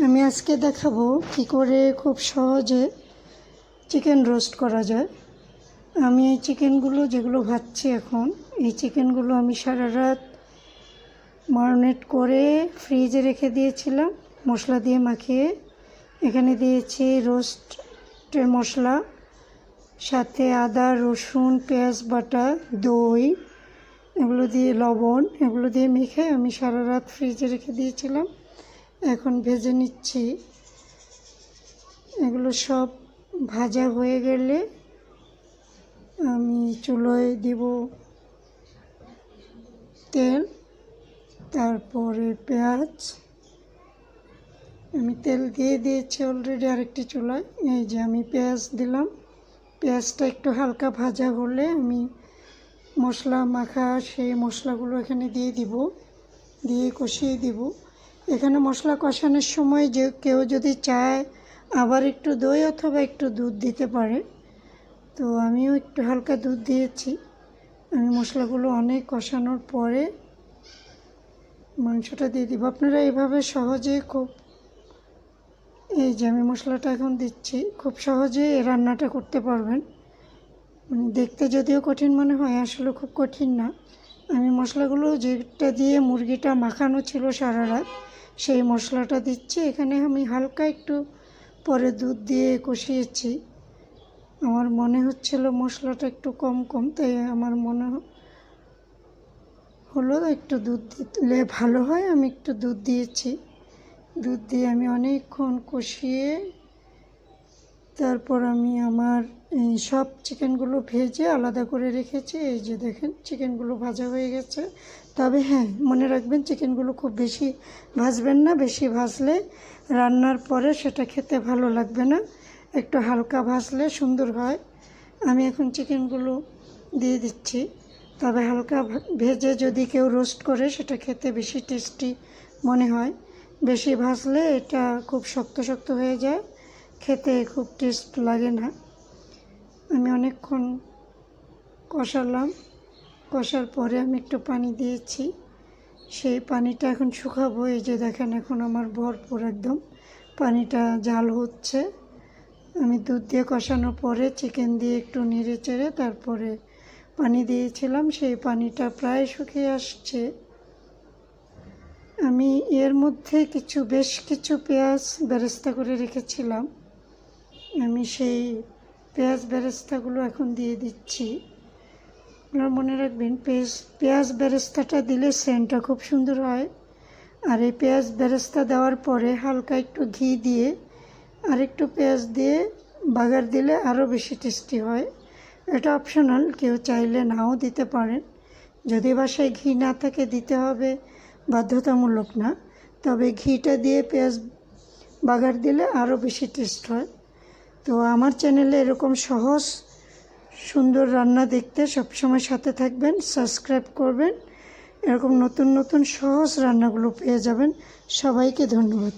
আমি আজকে দেখাবো কী করে খুব সহজে চিকেন রোস্ট করা যায়। আমি এই চিকেনগুলো যেগুলো ভাজছি এখন, এই চিকেনগুলো আমি সারা রাত ম্যারিনেট করে ফ্রিজে রেখে দিয়েছিলাম মশলা দিয়ে মাখিয়ে। এখানে দিয়েছি রোস্টের মশলা, সাথে আদা, রসুন, পেঁয়াজ বাটা, দই, এগুলো দিয়ে লবণ, এগুলো দিয়ে মেখে আমি সারা রাত ফ্রিজে রেখে দিয়েছিলাম। এখন ভেজে নিচ্ছি। এগুলো সব ভাজা হয়ে গেলে আমি চুলোয় দিব তেল, তারপরে পেঁয়াজ। আমি তেল দিয়ে দিয়েছি অলরেডি আরেকটি চুলায়। এই যে আমি পেঁয়াজ দিলাম। পেঁয়াজটা একটু হালকা ভাজা হলে আমি মশলা মাখা সেই মশলাগুলো এখানে দিয়ে দিব, দিয়ে কষিয়ে দিব। এখানে মশলা কষানোর সময় যে কেউ যদি চায় আবার একটু দই অথবা একটু দুধ দিতে পারে, তো আমিও একটু হালকা দুধ দিয়েছি। আমি মশলাগুলো অনেক কষানোর পরে মাংসটা দিয়ে দিব। আপনারা এভাবে সহজে এই যে আমি মশলাটা এখন দিচ্ছি, খুব সহজে এই রান্নাটা করতে পারবেন। মানে দেখতে যদিও কঠিন মনে হয়, আসলে খুব কঠিন না। আমি মশলাগুলো যেটা দিয়ে মুরগিটা মাখানো ছিল সারা রাত, সেই মশলাটা দিচ্ছি। এখানে আমি হালকা একটু পরে দুধ দিয়ে কষিয়েছি। আমার মনে হচ্ছিল মশলাটা একটু কম, তাই আমার মনে হলো একটু দুধ দিলে ভালো হয়। আমি একটু দুধ দিয়েছি। দুধ দিয়ে আমি অনেকক্ষণ কষিয়ে তারপর আমি আমার সব চিকেনগুলো ভেজে আলাদা করে রেখেছি। এই যে দেখেন চিকেনগুলো ভাজা হয়ে গেছে। তবে হ্যাঁ, মনে রাখবেন চিকেনগুলো খুব বেশি ভাজবেন না। বেশি ভাজলে রান্নার পরে সেটা খেতে ভালো লাগবে না। একটু হালকা ভাজলে সুন্দর হয়। আমি এখন চিকেনগুলো দিয়ে দিচ্ছি। তবে হালকা ভেজে যদি কেউ রোস্ট করে সেটা খেতে বেশি টেস্টি মনে হয়। বেশি ভাজলে এটা খুব শক্ত হয়ে যায়, খেতে খুব টেস্ট লাগে না। আমি অনেকক্ষণ কষালাম। কষার পরে আমি একটু পানি দিয়েছি। সেই পানিটা এখন শুকাবো। এই যে দেখেন এখন আমার ভরপুর একদম পানিটা জাল হচ্ছে। আমি দুধ দিয়ে কষানোর পরে চিকেন দিয়ে একটু নেড়ে চেড়ে তারপরে পানি দিয়েছিলাম। সেই পানিটা প্রায় শুকিয়ে আসছে। আমি এর মধ্যে বেশ কিছু পেঁয়াজ বেরেস্তা করে রেখেছিলাম। আমি সেই পেঁয়াজ বেরেস্তাগুলো এখন দিয়ে দিচ্ছি। আপনারা মনে রাখবেন পেঁয়াজ বেরেস্তাটা দিলে সেন্টটা খুব সুন্দর হয়। আর এই পেঁয়াজ বেরেস্তা দেওয়ার পরে হালকা একটু ঘি দিয়ে আর একটু পেঁয়াজ দিয়ে বাগার দিলে আরও বেশি টেস্টি হয়। এটা অপশনাল, কেউ চাইলে নাও দিতে পারেন। যদি বাসায় ঘি না থাকে দিতে হবে, বাধ্যতামূলক না। তবে ঘিটা দিয়ে পেঁয়াজ বাগার দিলে আরও বেশি টেস্ট হয়। তো আমার চ্যানেলে এরকম সহজ সুন্দর রান্না দেখতে সবসময় সাথে থাকবেন, সাবস্ক্রাইব করবেন। এরকম নতুন সহজ রান্নাগুলো পেয়ে যাবেন। সবাইকে ধন্যবাদ।